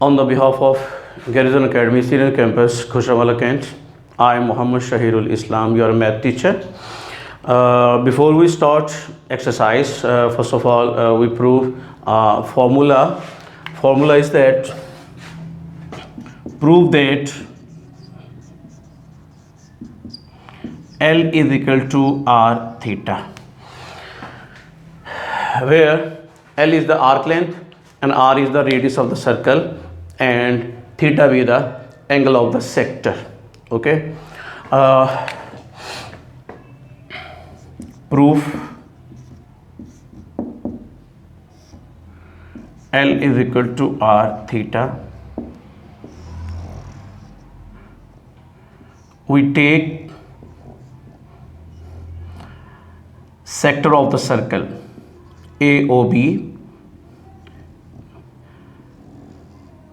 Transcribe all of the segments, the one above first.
On the behalf of Garrison Academy Senior Campus, Khushamala Kent, I am Muhammad Shahirul Islam, your math teacher. Before we start exercise, first of all, we prove formula. Formula is that prove that L is equal to R theta, where L is the arc length and R is the radius of the circle and theta be the angle of the sector. Okay. Proof L is equal to R theta. We take sector of the circle AOB.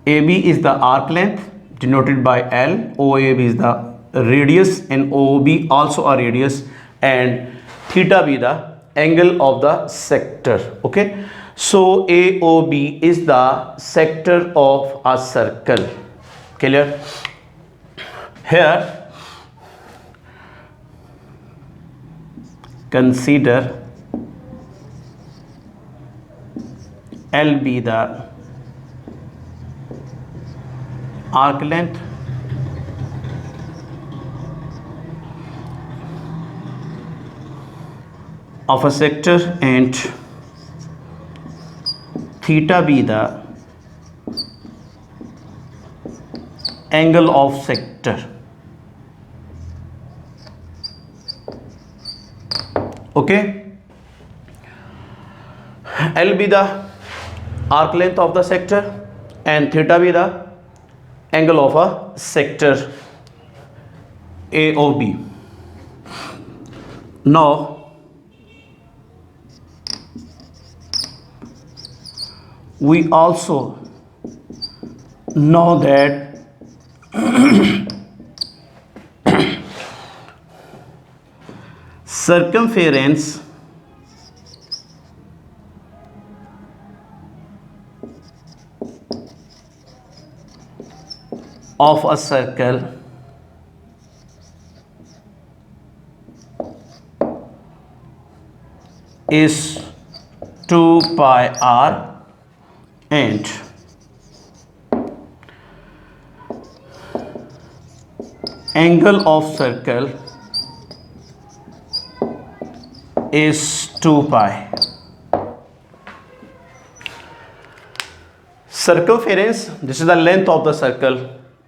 AB is the arc length denoted by L, OAB is the radius and OOB also a radius, and theta be the angle of the sector. Okay, so AOB is the sector of a circle. Clear? Here consider L be the arc length of a sector and theta be the angle of sector. Okay, L be the arc length of the sector and theta be the angle of a sector AOB. Now we also know that circumference of a circle is 2 pi r and angle of circle is 2 pi. Circumference, this is the length of the circle,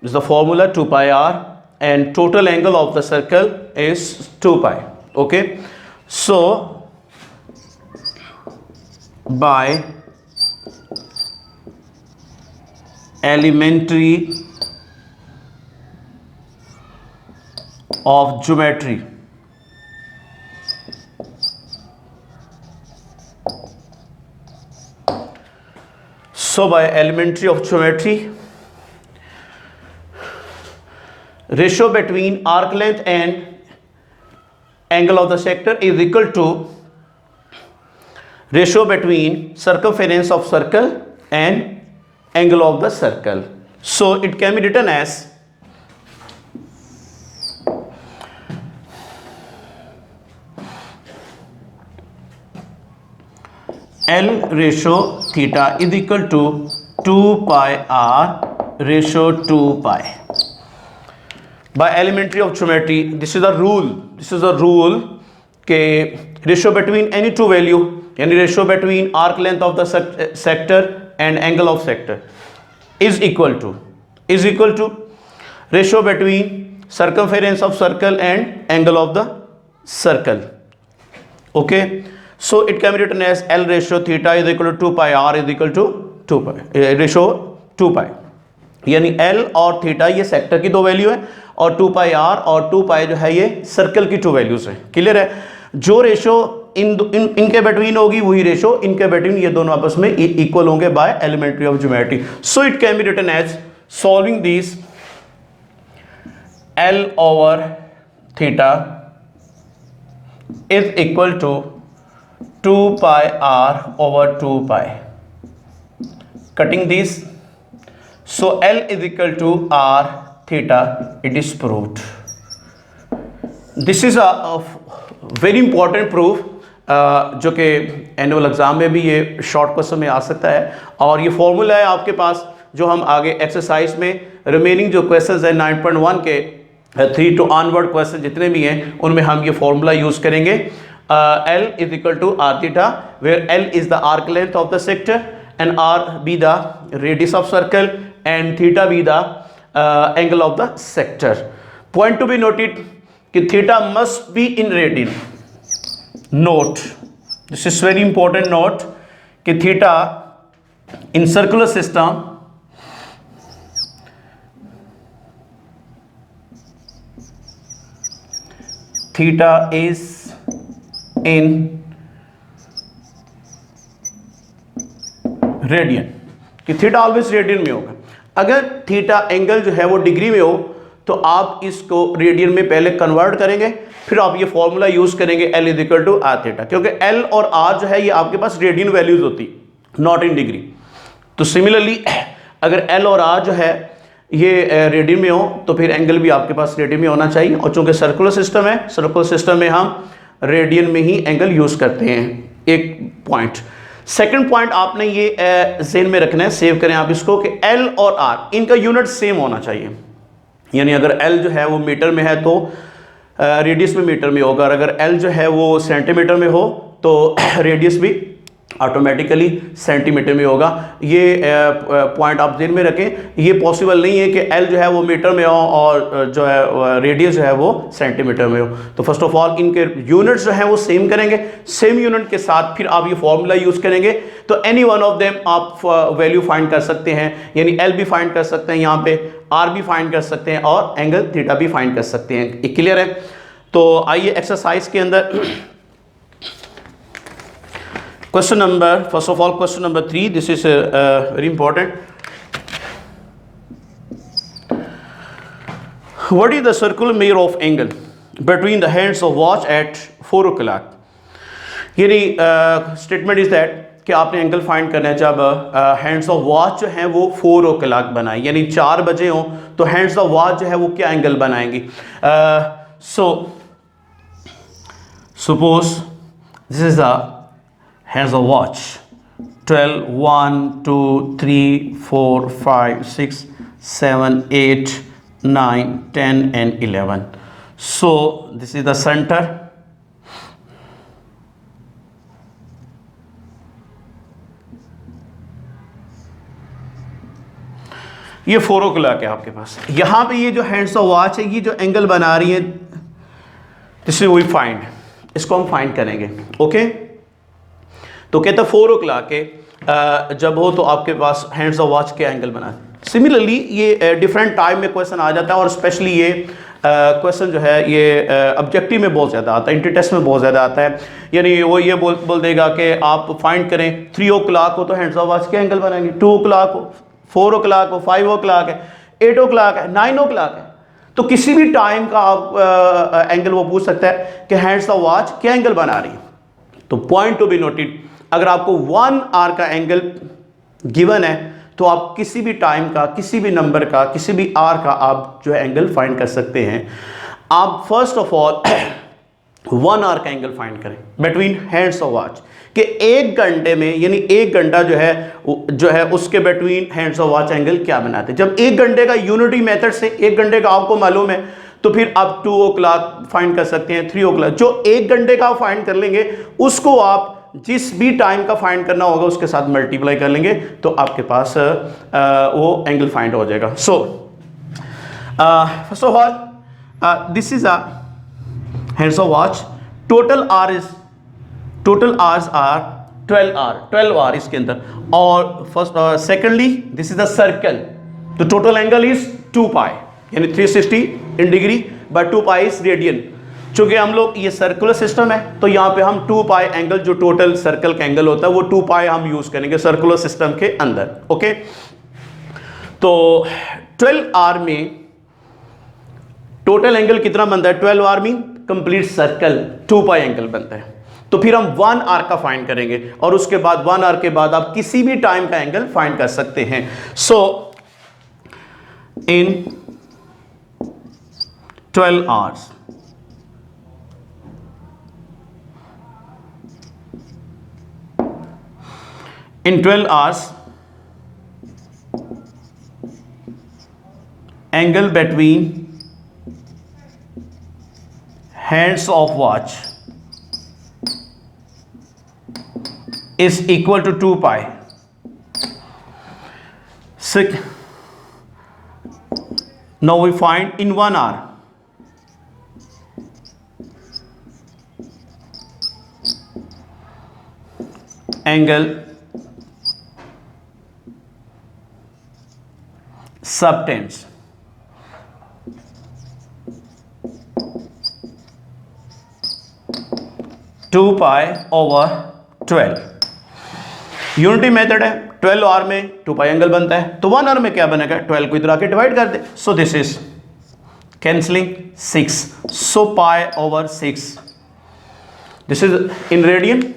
this is the formula 2 pi r, and total angle of the circle is 2 pi. Okay, so by elementary of geometry, ratio between arc length and angle of the sector is equal to ratio between circumference of circle and angle of the circle. So it can be written as L ratio theta is equal to 2 pi r ratio 2 pi. By elementary of geometry, this is a rule. This is a rule के ratio between any two value, any ratio between arc length of the sector and angle of sector is equal to ratio between circumference of circle and angle of the circle. Okay, so it can be written as L ratio theta is equal to 2 pi r is equal to 2 pi ratio 2 pi, यानी L और theta ये sector की दो value है और 2 पाई r और 2 पाई जो है ये सर्कल की टू वैल्यूज है. क्लियर है? जो रेशो इनके बिटवीन होगी वही रेशो इनके बिटवीन ये दोनों आपस में इक्वल होंगे by elementary of geometry. So it can be written as solving this L over theta is equal to 2 pi r over 2 pi. Cutting this, So L is equal to R theta, it is proved. This is a very important proof जो कि annual exam में भी ये short question में आ सकता है, और ये फॉर्मूला है आपके पास जो हम आगे एक्सरसाइज में रिमेनिंग जो क्वेश्चंस है 9.1 के 3 to ऑनवर्ड क्वेश्चन जितने भी हैं उनमें हम ये फॉर्मूला यूज करेंगे. L is equal to R theta, where L is the arc length of the sector and R be the radius of circle and theta be the angle of the sector. Point to be noted कि theta must be in radian. Note, this is very important note कि theta in circular system theta is in radian, कि theta always radian में होगा. अगर theta angle जो है वो degree में हो तो आप इसको रेडियन में पहले कन्वर्ट करेंगे, फिर आप ये फॉर्मूला यूज करेंगे L is equal to R theta, क्योंकि L और R जो है ये आपके पास रेडियन वैल्यूज होती, नॉट इन डिग्री. तो सिमिलरली अगर L और R जो है ये रेडियन में हो तो फिर एंगल भी आपके पास रेडियन में होना चाहिए. और चूंकि सर्कुलर सिस्टम है, सर्कुलर सिस्टम में हम रेडियन में ही एंगल यूज करते हैं. एक पॉइंट. सेकंड पॉइंट आपने ये ज़हन में रखना है, सेव करें आप इसको, कि L और R इनका यूनिट सेम होना चाहिए. यानी अगर L जो है वो मीटर में है तो रेडियस में मीटर में होगा, और अगर L जो है वो सेंटीमीटर में हो तो रेडियस भी ऑटोमेटिकली सेंटीमीटर में होगा. ये पॉइंट आप ध्यान में रखें. ये पॉसिबल नहीं है कि L जो है वो मीटर में हो और जो है रेडियस जो है वो सेंटीमीटर में हो. तो फर्स्ट ऑफ ऑल इनके यूनिट्स जो हैं वो सेम करेंगे. सेम यूनिट के साथ फिर आप ये फॉर्मूला यूज करेंगे तो एनी वन ऑफ देम आप वैल्यू फाइंड कर सकते हैं. यानी L भी फाइंड कर सकते हैं, यहाँ पे R भी फाइंड कर सकते हैं, और एंगल थीटा भी फाइंड कर सकते हैं. ये क्लियर है? तो आइए एक्सरसाइज के अंदर question number, first of all question number 3, this is very important. What is the circular measure of angle between the hands of watch at 4 o'clock? यानी स्टेटमेंट इज दैट कि आपने एंगल फाइंड करना है जब hands of watch जो है वो 4 o'clock बनाए, यानी 4 बजे हो तो हैंड्स ऑफ वॉच जो है वो क्या एंगल बनाएंगी. So suppose this is the hands of watch 12 1 2 3 4 5 6 7 8 9 10 and 11. So this is the center. ये 4 o'clock है आपके पास. यहां पे ये जो हैंड्स ऑफ वॉच है ये जो एंगल बना रही है दिस वी फाइंड, इसको हम फाइंड करेंगे. ओके तो कहता 4 o'clock के जब हो तो आपके पास हैंड्स ऑफ वॉच के एंगल बना. सिमिलरली ये डिफरेंट टाइम में क्वेश्चन आ जाता है, और स्पेशली ये क्वेश्चन जो है ये ऑब्जेक्टिव में बहुत ज़्यादा आता है, इंटर टेस्ट में बहुत ज़्यादा आता है. यानी वो ये बोल देगा कि आप फाइंड करें 3 o'clock हो तो हैंड्स ऑफ वॉच के एंगल बनाएंगे, 2 o'clock हो, 4 o'clock हो, 5 o'clock है, 8 o'clock है, 9 o'clock है. तो किसी भी टाइम का आप एंगल वो पूछ सकता है कि हैंड्स ऑफ वॉच क्या एंगल बना रही है. तो पॉइंट टू बी नोटेड, अगर आपको 1 hour का एंगल गिवन है तो आप किसी भी टाइम का, किसी भी नंबर का, किसी भी आर का आप जो है एंगल फाइंड कर सकते हैं. आप फर्स्ट ऑफ ऑल 1 hour का एंगल फाइंड करें बिटवीन हैंड्स ऑफ वॉच, कि 1 घंटे में, यानी 1 घंटा जो है उसके between hands of watch angle क्या बनाते हैं. जब 1 घंटे का यूनिटी मेथड से 1 घंटे का आपको मालूम है तो फिर आप 2 o'clock फाइंड कर सकते हैं, 3 o'clock. जो 1 घंटे का फाइंड कर लेंगे उसको आप जिस भी टाइम का फाइंड करना होगा उसके साथ मल्टीप्लाई कर लेंगे तो आपके पास वो एंगल फाइंड हो जाएगा. So first of all this is a hands of watch. Total hours are 12 hour इसके अंदर. और first secondly this is a circle, तो टोटल एंगल इज 2 pi, यानी 360 in degree, but 2 pi is radian. चूंकि हम लोग ये सर्कुलर सिस्टम है तो यहाँ पे हम 2 pi एंगल, जो टोटल सर्कल का एंगल होता है वो 2 pi हम यूज करेंगे सर्कुलर सिस्टम के अंदर. ओके तो 12 hour में टोटल एंगल कितना बनता है? 12 hour में कंप्लीट सर्कल 2 pi एंगल बनता है. तो फिर हम 1 hour का फाइंड करेंगे, और उसके बाद 1 hour के बाद आप किसी भी टाइम का एंगल फाइंड कर सकते हैं. सो in 12 hours. In 12 hours, angle between hands of watch is equal to 2 pi. Now we find in 1 hour. Angle subtends. Two pi over 12. Unity method है. 12 आवर में 2 पाई एंगल बनता है, तो 1 आवर में क्या बनेगा? 12 को इधर आके डिवाइड कर दे. So this is cancelling 6. So pi over 6. This is in radian,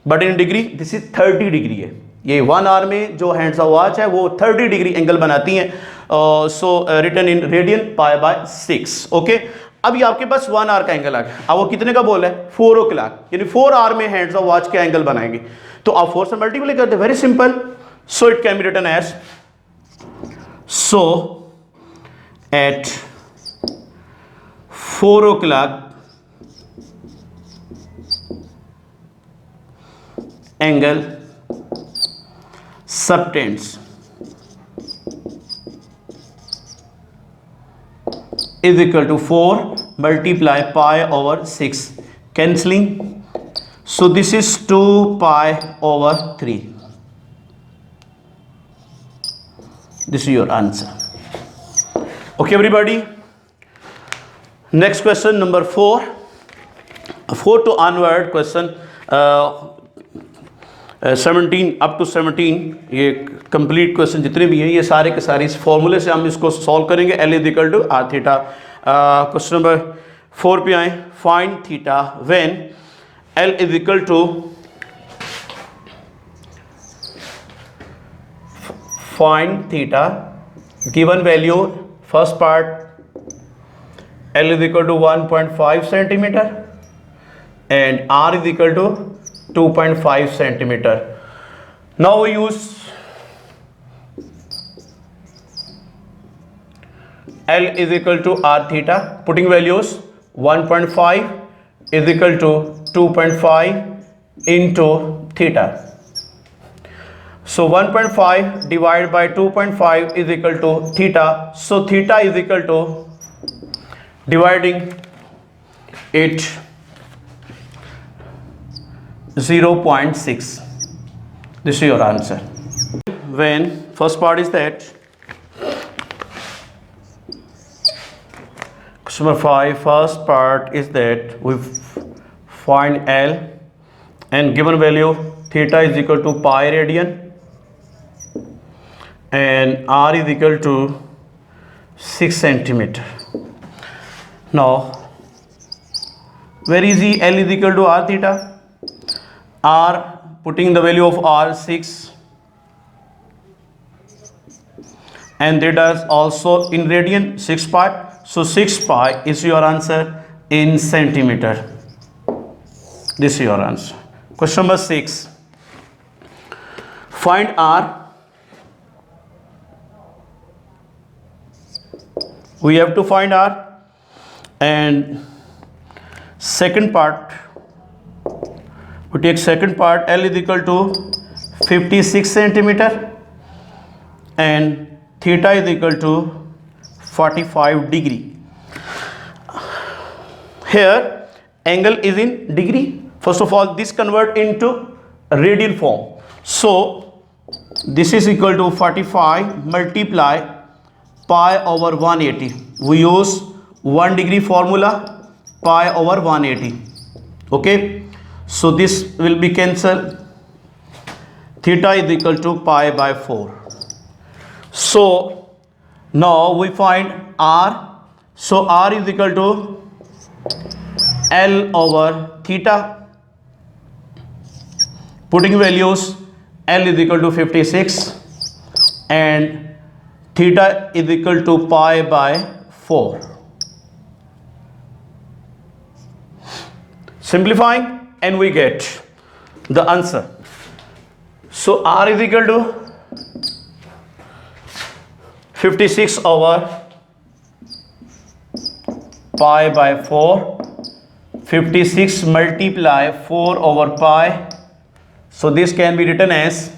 but in degree this is 30 degree है. ये 1 आवर में जो हैंड्स ऑफ वॉच है वो 30 डिग्री एंगल बनाती हैं. So written in radian pi by 6. Okay, अभी आपके पास 1 आवर का एंगल आ गया. अब वो कितने का बोल है? 4 o'clock, यानी 4 आवर में हैंड्स ऑफ वॉच के एंगल बनाएंगे. तो आप 4 से मल्टीप्लाई करते, very simple. So it can be written as, so at 4 o'clock angle subtends is equal to 4 multiply pi over 6, cancelling. So this is 2 pi over 3. This is your answer. Okay everybody, next question number 4. 4 to onward question, 17 up to 17 ये complete question जितने भी हैं ये सारे के सारे इस फॉर्मूले से हम इसको सॉल्व करेंगे. L is equal to R theta. Question number 4 पे आए. Find theta when L is equal to find theta given value. First part L is equal to 1.5 centimetre and R is equal to 2.5 centimeter. Now we use L is equal to R theta, putting values 1.5 is equal to 2.5 into theta. So 1.5 divided by 2.5 is equal to theta. So theta is equal to, dividing it, 0.6. This is your answer. When first part is that question number 5, first part is that we find L and given value theta is equal to pi radian and R is equal to 6 centimeter. Now very easy, L is equal to R theta. R, putting the value of R 6 and theta is also in radian 6 pi. So 6 pi is your answer in centimeter. This is your answer. Question number 6. Find R. We have to find R and second part. We take second part. L is equal to 56 centimeter and theta is equal to 45 degree. Here angle is in degree. First of all, this convert into radian form. So this is equal to 45 multiply pi over 180. We use 1 degree formula, pi over 180. Okay. So this will be cancelled. Theta is equal to pi by 4. So now we find R. So R is equal to L over theta. Putting values, L is equal to 56 and theta is equal to pi by 4. Simplifying and we get the answer. So r is equal to 56 over pi by 4. 56 multiply 4 over pi. So this can be written as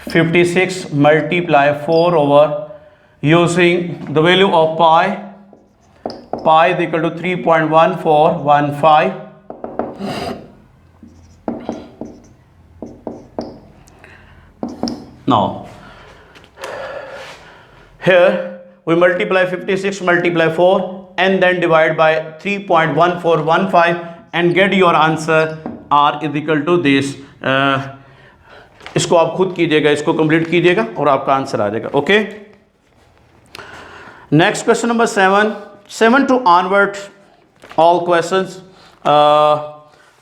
56 multiply 4 over, using the value of pi. Pi is equal to 3.1415. Now here we multiply 56 multiply 4 and then divide by 3.1415 and get your answer. R is equal to this. इसको आप खुद कीजिएगा, इसको complete कीजिएगा और आपका answer आ जाएगा. Okay, next question number 7 to onward, all questions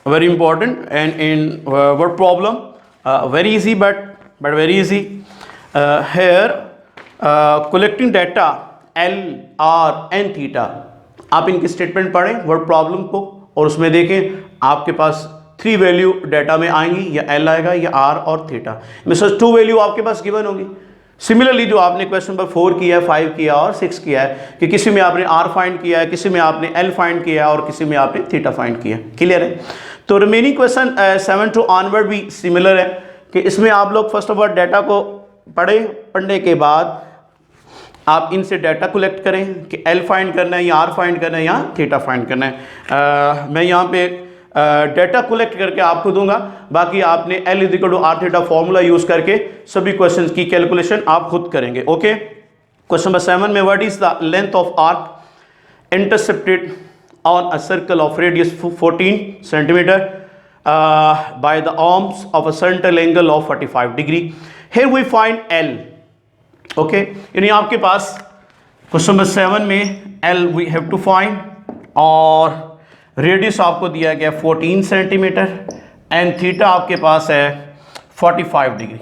very important and in word problem, very easy but very easy. Here collecting data L, R and theta. आप इनकी स्टेटमेंट पढ़ें वर्ड प्रॉब्लम को और उसमें देखें आपके पास 3 वैल्यू डाटा में आएंगी, या L आएगा या R और थीटा में से 2 वैल्यू आपके पास गिवन होगी. सिमिलरली जो आपने क्वेश्चन नंबर 4 किया है, 5 किया और 6 किया है कि किसी में आपने R फाइंड किया है, किसी में आपने L फाइंड किया है और किसी में आपने थीटा फाइंड किया है. क्लियर है? तो रिमेनिंग क्वेश्चन 7 टू ऑनवर्ड भी सिमिलर है कि इसमें आप लोग फर्स्ट ऑफ ऑल डाटा को पढ़ने के बाद आप इनसे डाटा कलेक्ट करें कि L फाइंड करना है या R फाइंड करना है या थीटा फाइंड करना है. मैं यहाँ पे डाटा कलेक्ट करके आपको दूंगा, बाकी आपने L is equal to R theta formula use करके सभी क्वेश्चंस की कैलकुलेशन आप खुद करेंगे. ओके, क्वेश्चन नंबर 7 में what is the length of arc intercepted on a circle of radius 14 centimetre by the arms of a central angle of 45 degree. Here we find L. Okay, यानी आपके पास question number 7 में L we have to find और radius आपको दिया गया 14 centimetre and theta आपके पास है 45 डिग्री.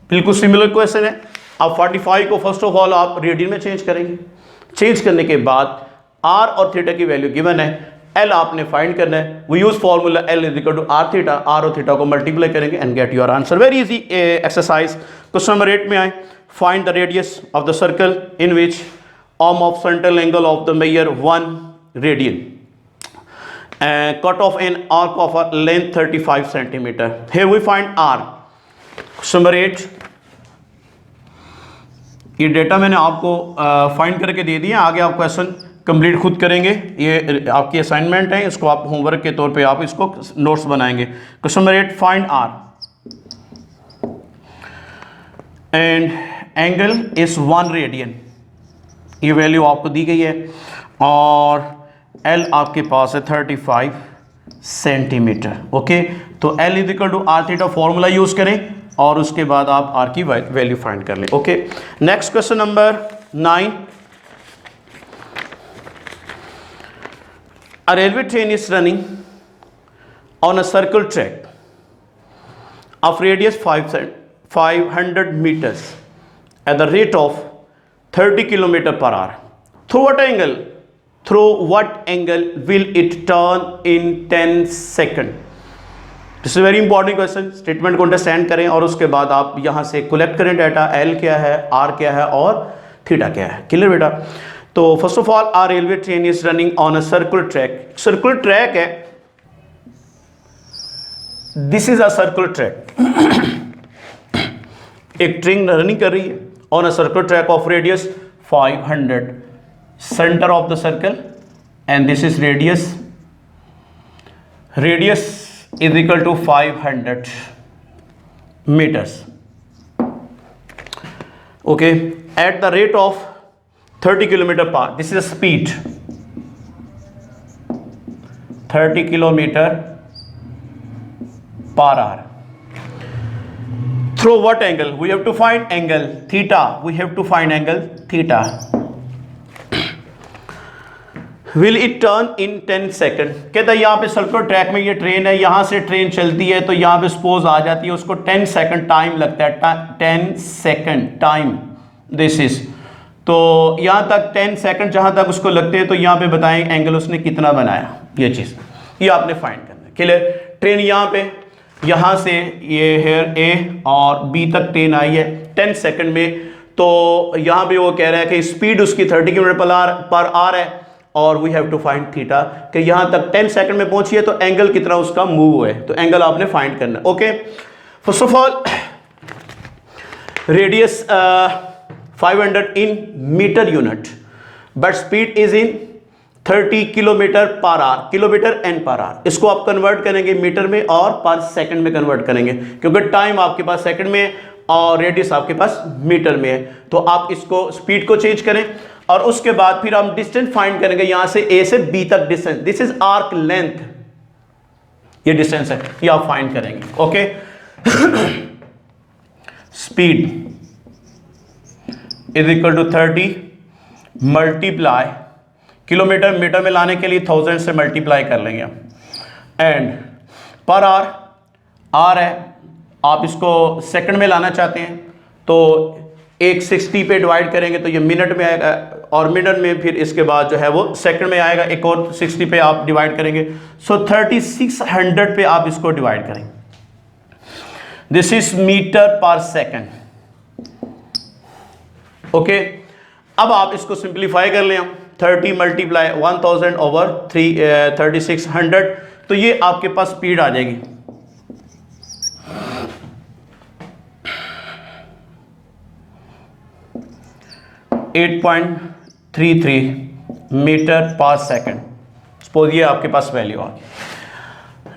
बिल्कुल सिमिलर क्वेश्चन है. आप 45 को फर्स्ट ऑफ ऑल आप रेडियन में चेंज करेंगे. चेंज करने के बाद R और थीटा की वैल्यू गिवन है, L आपने फाइंड करना है. We use formula L is equal to R theta. R और थीटा को मल्टीप्लाई करेंगे and get your answer. Very easy exercise. Question number 8 में आए, find the radius of the circle in which arm of central angle of the major 1 radian. Cut off an arc of a length 35 centimeter. Here we find R. Question number 8. ये data मैंने आपको find करके दे दिया. आगे आप question complete खुद करेंगे. ये आपकी असाइनमेंट है, इसको आप होमवर्क के तौर पे आप इसको नोट्स बनाएंगे. Question number 8, find R and angle is 1 radian. ये वैल्यू आपको दी गई है और L आपके पास है 35 सेंटीमीटर. ओके, तो L is equal to R theta formula use करें और उसके बाद आप R की वैल्यू फाइंड कर लें. Okay, next question number 9. A railway train is running on a circle track of radius 500 meters at the rate of 30 km/h. Through what angle will it turn in 10 seconds? This is very important question. Statement को understand करें और उसके बाद आप यहाँ से collect करें data. L क्या है, R क्या है और थीटा क्या है. क्लियर बेटा? तो first of all our railway train is running on a circular track. Circular track है, this is a circular track. एक ट्रेन रनिंग कर रही है on a circular track of radius 500. Center of the circle and this is radius is equal to 500 meters. Okay, at the rate of 30 km/h. This is a speed 30 km/h. Through what angle? We have to find angle theta. We have to find angle theta. Will it turn in 10 second. कहता है यहाँ पे circular track में ये train है, यहाँ से train चलती है तो यहाँ पे सपोज आ जाती है, उसको 10 सेकंड टाइम लगता है, 10 सेकंड टाइम दिस इज। तो यहाँ तक 10 सेकंड जहाँ तक उसको लगते हैं, तो यहाँ पे बताएं एंगल उसने कितना बनाया, ये चीज़ ये आपने फाइंड करना है। क्लियर? ट्रेन यहाँ पे, यहाँ से ये हेयर ए और बी तक ट्रेन आई है 10 सेकंड में, तो यहाँ पे वो कह रहा है कि स्पीड उसकी 30 किलोमीटर पर आवर है और we have to find theta, कि यहाँ तक 10 सेकंड में पहुंची है तो एंगल कितना उसका मूव है, तो एंगल आपने फाइंड करना है। Okay, first of all radius 500 in metre unit, but speed is in 30 kilometre per hour, kilometre an per hour. इसको आप कन्वर्ट करेंगे मीटर में और पर सेकंड में कन्वर्ट करेंगे, क्योंकि टाइम आपके पास सेकंड में है और रेडियस आपके पास मीटर में है। तो आप इसको स्पीड को चेंज करें और उसके बाद फिर हम डिस्टेंस फाइंड करेंगे, यहां से ए से बी तक distance, this is arc length, ये डिस्टेंस है, ये आप फाइंड करेंगे। Okay, speed is equal to 30 multiply, kilometre metre में लाने के लिए 1000 से मल्टीप्लाई कर लेंगे, एंड पर आवर, आर है, आप इसको सेकंड में लाना चाहते हैं तो 160 पे डिवाइड करेंगे तो ये मिनट में आएगा, और मिनट में फिर इसके बाद जो है वो सेकंड में आएगा, एक और 60 पे आप डिवाइड करेंगे, सो 3600 पे आप इसको डिवाइड करेंगे। दिस इज मीटर पर सेकंड। ओके, अब आप इसको सिंप्लीफाई कर लें, 30 मल्टीप्लाई 1000 ओवर 3600, तो ये आपके पास स्पीड आ जाएगी 8.33 मीटर पर सेकंड। सपोज ये आपके पास वैल्यू आ गई।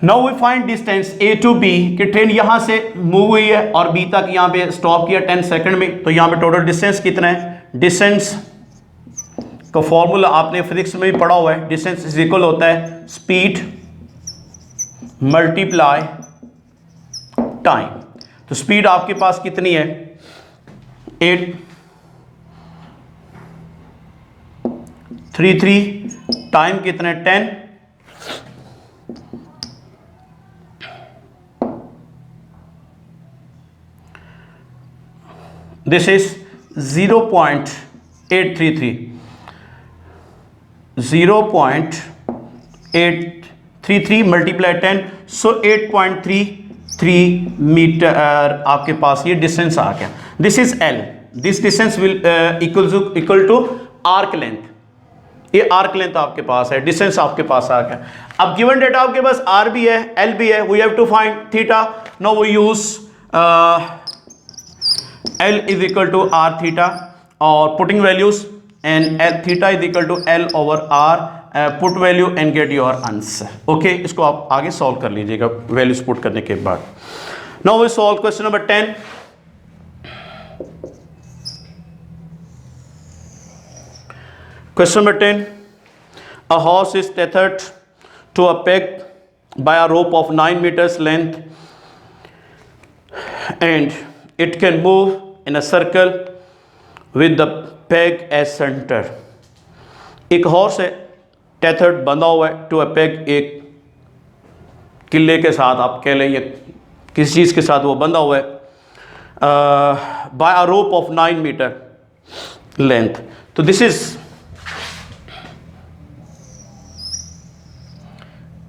Now we find distance A to B, कि ट्रेन यहां से मूव हुई है और बी तक यहां पे स्टॉप किया 10 सेकंड में, तो यहां पे टोटल डिस्टेंस कितना है? डिस्टेंस का फॉर्मूला आपने फिजिक्स में भी पढ़ा हुआ है, डिस्टेंस इज इक्वल होता है स्पीड मल्टीप्लाई टाइम। तो स्पीड आपके पास कितनी है? 833, टाइम कितना है? 10, this is 0.833, 0.833 multiply 10, so 8.33 metre आपके पास ये डिस्टेंस आ गया। This is L, this distance will equal to arc length, ये आर्क लेंथ आपके पास है, डिस्टेंस आपके पास आ गया। अब गिवन डेटा आपके पास आर भी है, एल भी है, we have to find theta. Now we use L is equal to R theta और putting values, and L theta is equal to L over R, put value and get your answer. Okay, इसको आप आगे solve कर लीजिएगा values put करने के बाद। Now we solve question number 10। Question number 10. A horse is tethered to a peg by a rope of 9 meters length and it can move in a circle with the peg as center. एक horse है, tethered बंधा हुआ है, to a peg, एक किले के साथ आप कह लें, या किसी चीज़ के साथ वो बंधा हुआ है, by a rope of 9 meter length. तो this is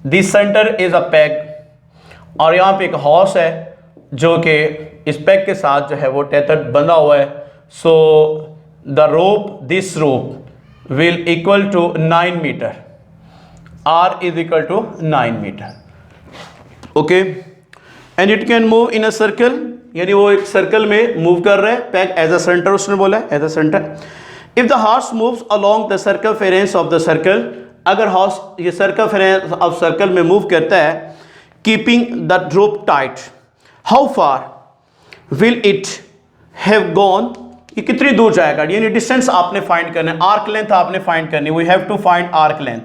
this centre is a peg, और यहाँ पे एक हॉर्स है जो कि इस पैग के साथ जो है वो टेथर्ड बंधा हुआ है। So the rope, this rope will equal to 9 metre, R is equal to 9 metre. Okay, and it can move in a circle, यानी वो एक सर्कल में मूव कर रहा है, पैग एज अ सेंटर उसने बोला है, as a centre. If the horse moves along the circumference of the circle, अगर हॉर्स ये सर्कमफेरेंस ऑफ सर्कल में मूव करता है, keeping the rope tight, how far will it have gone, ये कितनी दूर जाएगा, यानी डिस्टेंस आपने फाइंड करना है, आर्क लेंथ आपने फाइंड करनी है, we have to find arc length.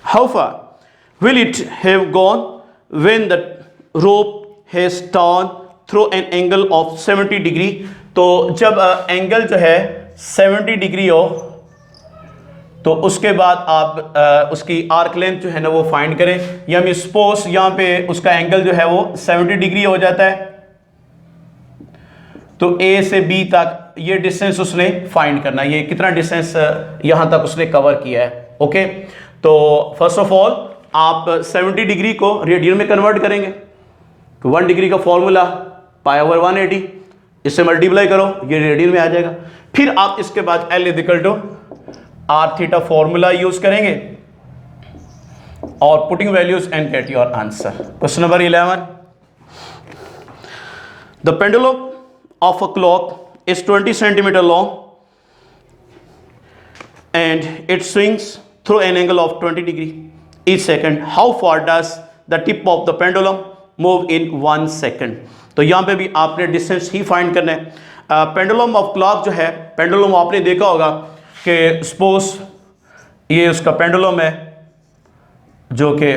How far will it have gone when the rope has turn through an angle of 70 degree, तो जब एंगल जो है 70 डिग्री हो तो उसके बाद आप उसकी आर्क लेंथ जो है ना वो फाइंड करें। या मैं सपोज यहाँ पे उसका एंगल जो है वो 70 डिग्री हो जाता है, तो ए से बी तक ये डिस्टेंस उसने फाइंड करना है, ये कितना डिस्टेंस यहां तक उसने कवर किया है। ओके, तो फर्स्ट ऑफ ऑल आप 70 डिग्री को रेडियन में कन्वर्ट करेंगे, तो 1 डिग्री का फॉर्मूला π/180, इससे मल्टीप्लाई करो, ये रेडियन में आ जाएगा। फिर आप इसके बाद L = r θ फॉर्मूला यूज करेंगे और putting values and get your answer. Question number 11, the pendulum of a clock is 20 centimeter long and it swings through an angle of 20 degree each second. How far does the tip of the pendulum move in 1 second? तो यहाँ पे भी आपने distance ही find करना है। Pendulum of clock जो है, pendulum आपने देखा होगा कि सपोज ये उसका पेंडुलम है जो कि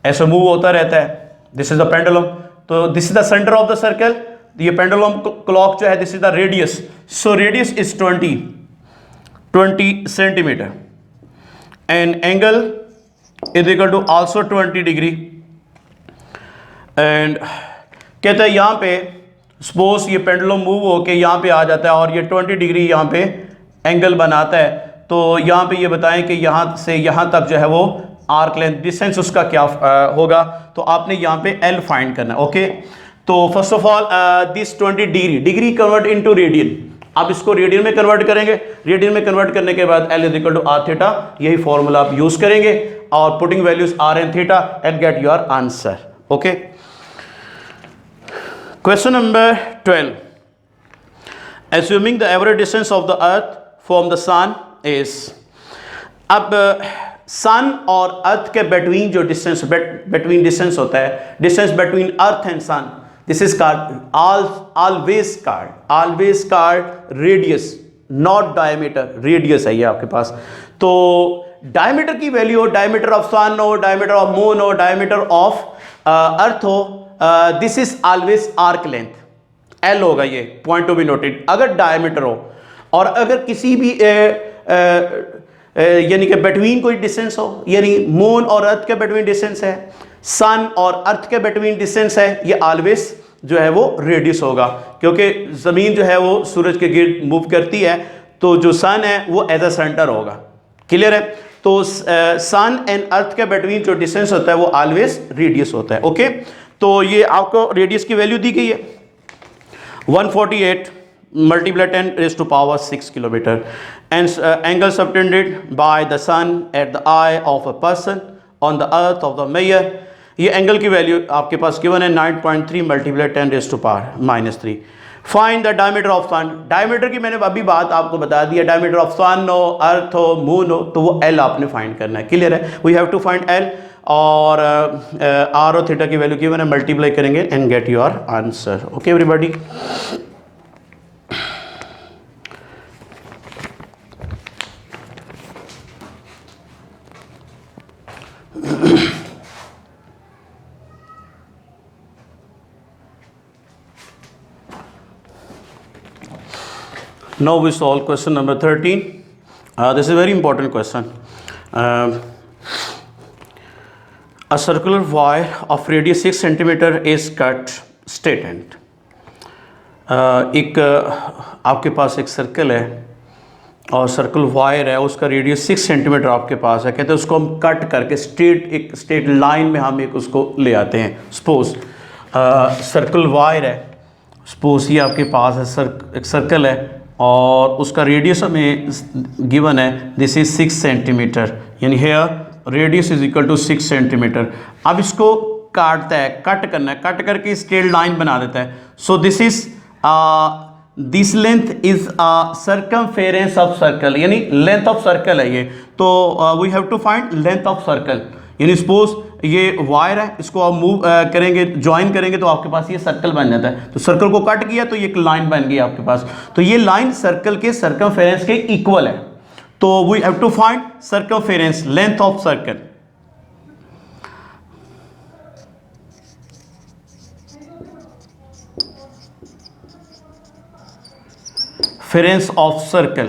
ऐसे मूव होता रहता है, दिस इज द पेंडुलम, तो this is the centre of the circle. ये पेंडुलम क्लॉक जो है this is the radius, so radius is 20 centimetre and angle is equal to also 20 degree. And कहते हैं यहाँ पे सपोज ये पेंडुलम मूव होके यहाँ पे आ जाता है और ये 20 डिग्री यहाँ पे एंगल बनाता है, तो यहाँ पे ये बताएं कि यहाँ से यहाँ तक जो है वो आर्क लेंथ डिस्टेंस उसका क्या होगा। तो आपने यहाँ पे L फाइंड करना है। ओके, तो first of all this 20 degree convert into radian, आप इसको रेडियन में कन्वर्ट करेंगे। रेडियन में कन्वर्ट करने के बाद L = r θ, यही फॉर्मूला आप यूज करेंगे और putting values r and θ and get your answer. Okay, question number 12, assuming the average distance of the earth from the sun is, अब सन और अर्थ के बिटवीन जो डिस्टेंस बिटवीन डिस्टेंस होता है, distance between earth and sun, this is always called radius, not diameter. Radius है ये आपके पास। तो डायमीटर की वैल्यू हो, डायमीटर ऑफ सन हो, डायमीटर ऑफ मून हो, डायमीटर ऑफ अर्थ हो, this is always arc length, L होगा ये, पॉइंट टू बी नोटेड। अगर डायमीटर हो और अगर किसी भी यानी कि बिटवीन कोई डिस्टेंस हो, यानी मून और अर्थ के बिटवीन डिस्टेंस है, सन और अर्थ के बिटवीन डिस्टेंस है, ये ऑलवेज जो है वो रेडियस होगा, क्योंकि जमीन जो है वो सूरज के गिर्द मूव करती है, तो जो सन है वो एज अ सेंटर होगा। क्लियर है? तो सन एंड अर्थ के बिटवीन जो डिस्टेंस होता है वो ऑलवेज रेडियस होता है। ओके, तो ये आपको रेडियस की वैल्यू दी गई है 148 multiply 10⁻⁶ kilometer, and angle subtended by the sun at the eye of a person on the earth of the measure, ये एंगल की वैल्यू आपके पास गिवन है 9.3 multiply 10⁻³ find the diameter of sun. Diameter की मैंने अभी बात आपको बता दी है, डायमीटर ऑफ सन हो, अर्थ हो, मून हो, तो वो L आपने फाइंड करना है। क्लियर है? We have to find L और R और थीटा की वैल्यू गिवन है, मल्टीप्लाई करेंगे and get your answer. Okay everybody, now we solve question number 13. This is a very important question. A circular wire of radius 6 centimeter is cut straight end. एक आपके पास एक circle है और circle wire है, उसका radius 6 centimetre आपके पास है। कहते हैं उसको हम कट करके एक स्ट्रेट लाइन में हम एक उसको ले आते हैं। सपोज सर्कल वायर है, सपोज ये आपके पास है, एक सर्कल है और उसका रेडियस हमें गिवन है, दिस इज 6 सेंटीमीटर, यानी here radius is equal to 6 centimetre. अब इसको काटता है, कट करना है, कट करके स्ट्रेट लाइन बना देता है। So this is this length is circumference of circle, यानी लेंथ ऑफ सर्कल है ये। तो we have to find length of circle, यानी सपोज ये वायर है, इसको आप मूव करेंगे, ज्वाइन करेंगे तो आपके पास ये सर्कल बन जाता है। तो सर्कल को कट किया तो ये एक लाइन बन गई आपके पास, तो ये लाइन सर्कल के सर्कमफेरेंस के इक्वल है। तो we have to find circumference, length of circle. फेरेंस of circle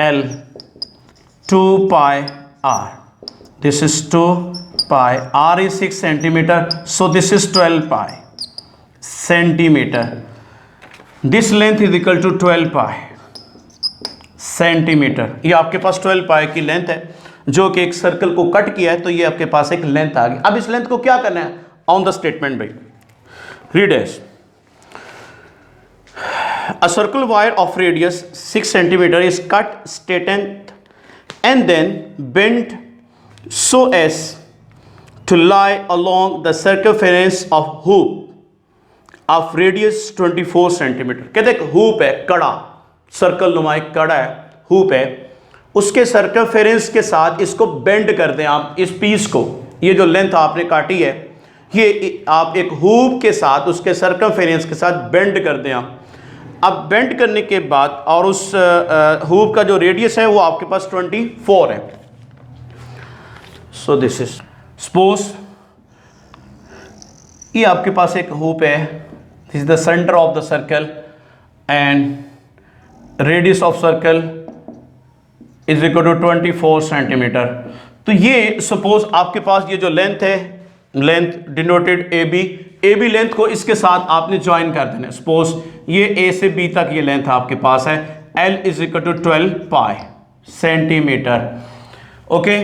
L 2 pi r. This is 2 pi, r is 6 centimeter, so this is 12 pi centimeter. This length is equal to 12 pi centimetre. ये आपके पास 12 पाई की length है जो कि एक circle को cut किया है, तो ये आपके पास एक लेंथ आ गई. अब इस लेंथ को क्या करना है ऑन द स्टेटमेंट भाई. Read as a circle wire of radius 6 centimeter is cut straightened and then bent so as to lie along the circumference of hoop of radius 24 centimeter. कहते हैं hoop है, कड़ा, circle नुमा एक कड़ा है, hoop है, उसके सर्कमफेरेंस के साथ इसको बेंड कर दें आप. इस पीस को, ये जो लेंथ आपने काटी है, ये आप एक हुप के साथ उसके सर्कमफेरेंस के साथ बेंड कर दें आप. अब बेंड करने के बाद और उस हुप का जो रेडियस है वो आपके पास 24 है. सो दिस इज सपोज ये आपके पास एक हुप है, this is the centre of the circle and radius of circle is equal to 24 centimetre. तो ये सपोज आपके पास ये जो लेंथ है, length denoted A B length को इसके साथ आपने ज्वाइन कर देना. सपोज ये ए से बी तक ये लेंथ आपके पास है, L is equal to 12 pi centimetre. Okay,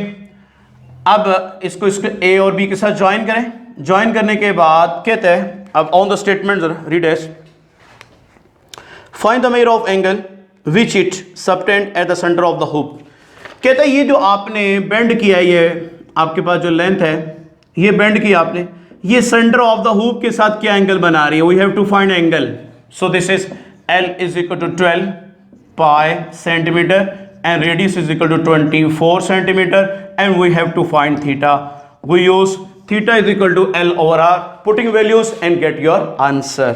अब इसको ए और बी के साथ ज्वाइन करें. ज्वाइन करने के बाद कहते हैं, अब on the statement read as find the measure of angle which it subtend at the centre of the hoop. कहते हैं ये जो आपने बेंड किया है, ये आपके पास जो लेंथ है, ये बेंड किया आपने, ये सेंटर ऑफ द हुप के साथ क्या एंगल बना रही है. We have to find angle. So this is L is equal to 12 pi centimetre and radius is equal to 24 centimetre and we have to find theta. We use theta is equal to L over R, putting values and get your answer.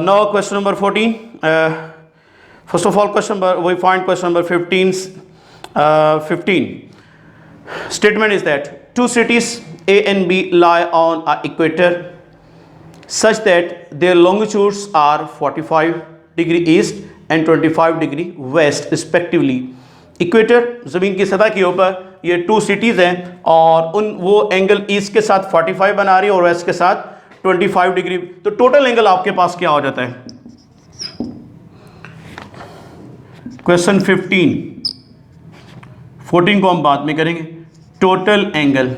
Now question number 14. First of all, we find question number 15. Statement is that two cities A and B lie on an equator such that their longitudes are 45 degree east and 25 degree west respectively. Equator ज़मीन की सतह के ऊपर ये to cities हैं और वो angle east के साथ 45 बना रही है और वेस्ट के साथ 25 डिग्री. तो टोटल एंगल आपके पास क्या हो जाता है. क्वेश्चन 14 को हम बाद में करेंगे. Total angle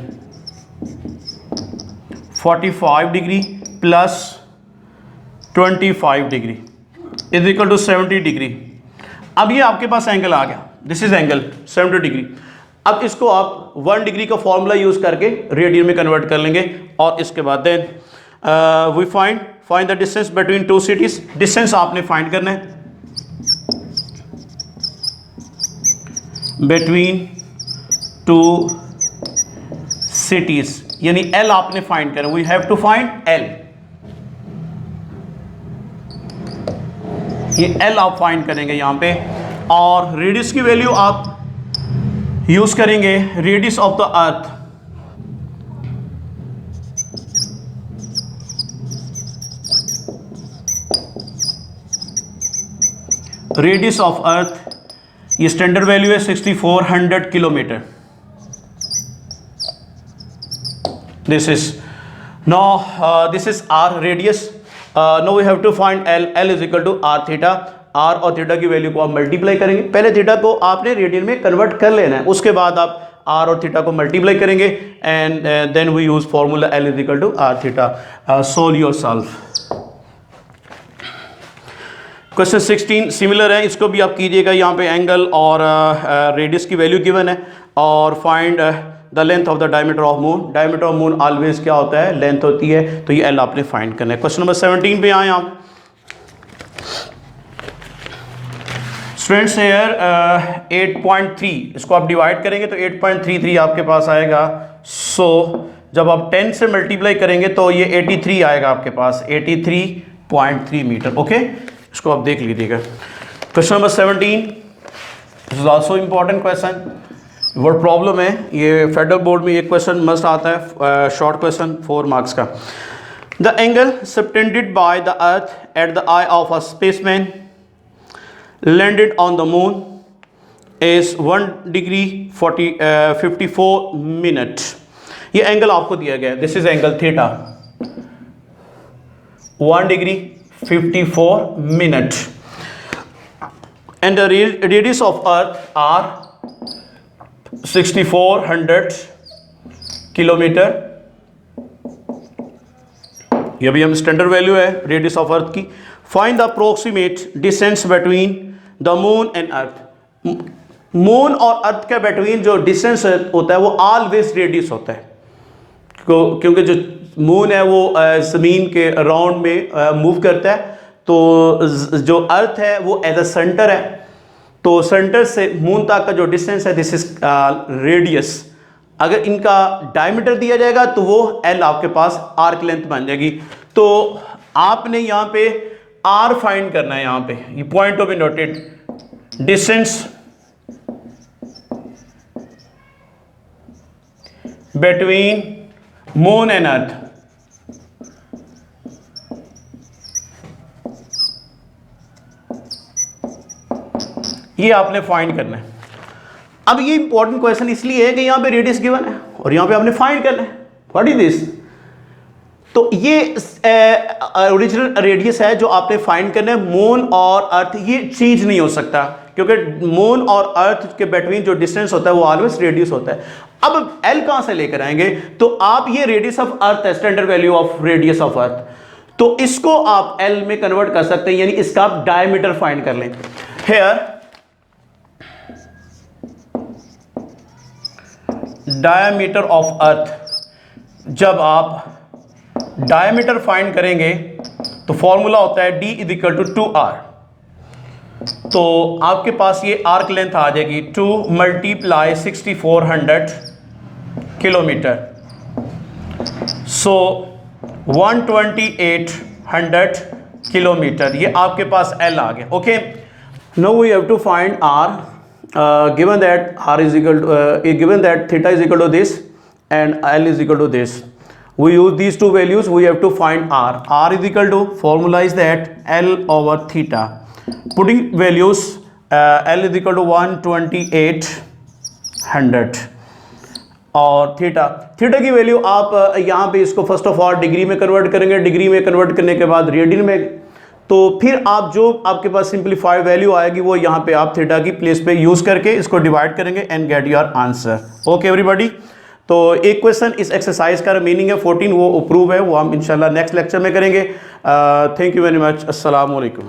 45 degree plus 25 degree is equal to 70 degree. अब ये आपके पास एंगल आ गया, दिस इज एंगल 70 डिग्री. अब इसको आप 1 डिग्री का फॉर्मूला यूज करके रेडियन में कन्वर्ट कर लेंगे और इसके बाद then we find the distance between two cities. Distance आपने फाइंड करना है बिटवीन टू सिटीज, यानी एल आपने फाइंड करना. We have to find L. ये एल आप फाइंड करेंगे यहां पे और रेडियस की वैल्यू आप यूज करेंगे radius of the earth. Radius of earth ये स्टैंडर्ड वैल्यू है 6400 kilometre. This is no this is R radius. No we have to find L. L is equal to R theta. R और theta की value को आप multiply करेंगे. पहले theta को आपने रेडियन में कन्वर्ट कर लेना है, उसके बाद आप आर और थीटा को मल्टीप्लाई करेंगे and then we use formula L is equal to R theta. Solve yourself. Question 16 similar है, इसको भी आप कीजिएगा. यहाँ पे एंगल और रेडियस की वैल्यू गिवन है और find the length of the diameter of moon. Diameter of moon always क्या होता है, लेंथ होती है, तो ये एल आपने फाइंड करना है. क्वेश्चन नंबर 17 पे आए आप. स्टूडेंट्स हेयर 8.3 इसको आप डिवाइड करेंगे तो 8.33 आपके पास आएगा. सो जब आप 10 से मल्टीप्लाई करेंगे तो ये 83 आएगा आपके पास, 83.3 मीटर. ओके, इसको आप देख लीजिएगा. Question number 17 this is also important question. Word problem है ये, फेडरल बोर्ड में ये क्वेश्चन मस्ट आता है, शॉर्ट क्वेश्चन 4 मार्क्स का. The angle subtended by the earth at the eye of a spaceman landed on the moon is 1 degree 54 minute. ये angle आपको दिया गया है, this is angle theta, 1 degree 54 minute, and the radius of earth are 6400 kilometre. ये भी हम standard value है radius of अर्थ की. Find the approximate distance between the moon and earth. Moon और अर्थ के बिटवीन जो डिस्टेंस होता है वो ऑलवेज रेडियस होता है, क्योंकि जो मून है वो ज़मीन के अराउंड में मूव करता है, तो जो अर्थ है वो एज अ सेंटर है, तो सेंटर से मून तक का जो डिस्टेंस है दिस इज रेडियस. अगर इनका डायमीटर दिया जाएगा तो वो एल आपके पास आर्क लेंथ बन जाएगी. तो आपने यहाँ पे आर फाइंड करना है. यहाँ पे ये point of noted, distance between moon and earth. ये आपने फाइंड करना है. अब ये इंपॉर्टेंट क्वेश्चन इसलिए है कि यहां पे रेडियस गिवन है और यहां पे आपने फाइंड करना है व्हाट इज दिस. तो ये ओरिजिनल रेडियस है जो आपने फाइंड करना है. मून और अर्थ ये चेंज नहीं हो सकता, क्योंकि मून और अर्थ के बिटवीन जो डिस्टेंस होता है वो ऑलवेज रेडियस होता है. अब एल कहां से लेकर आएंगे, तो आप ये रेडियस ऑफ अर्थ है, standard value of radius of अर्थ, तो इसको आप एल में कन्वर्ट कर सकते हैं, यानी इसका आप डायमीटर फाइंड कर लें. हेयर डायमीटर ऑफ अर्थ, जब आप डायमीटर फाइंड करेंगे तो फॉर्मूला होता है d is equal to 2r. तो आपके पास ये आर्क लेंथ आ जाएगी 2 मल्टीप्लाई 6400 किलोमीटर, सो 12800 किलोमीटर. ये आपके पास L आ गया. Okay, now we have to find R. Given that r is equal to given that theta is equal to this and L is equal to this, we use these two values. We have to find r. R is equal to, formula is that L over theta. Putting values, L is equal to 12800 और theta की value आप यहाँ पे इसको first of all degree में convert करेंगे. Degree में convert करने के बाद रेडियन में, तो फिर आप जो आपके पास सिंपलीफाइड वैल्यू आएगी वो यहाँ पे आप थीटा की प्लेस पे यूज करके इसको डिवाइड करेंगे and get your answer. Okay everybody, तो एक क्वेश्चन इस एक्सरसाइज का मीनिंग है 14, वो अप्रूव है, वो हम इंशाल्लाह नेक्स्ट लेक्चर में करेंगे. Thank you very much. अस्सलाम वालेकुम.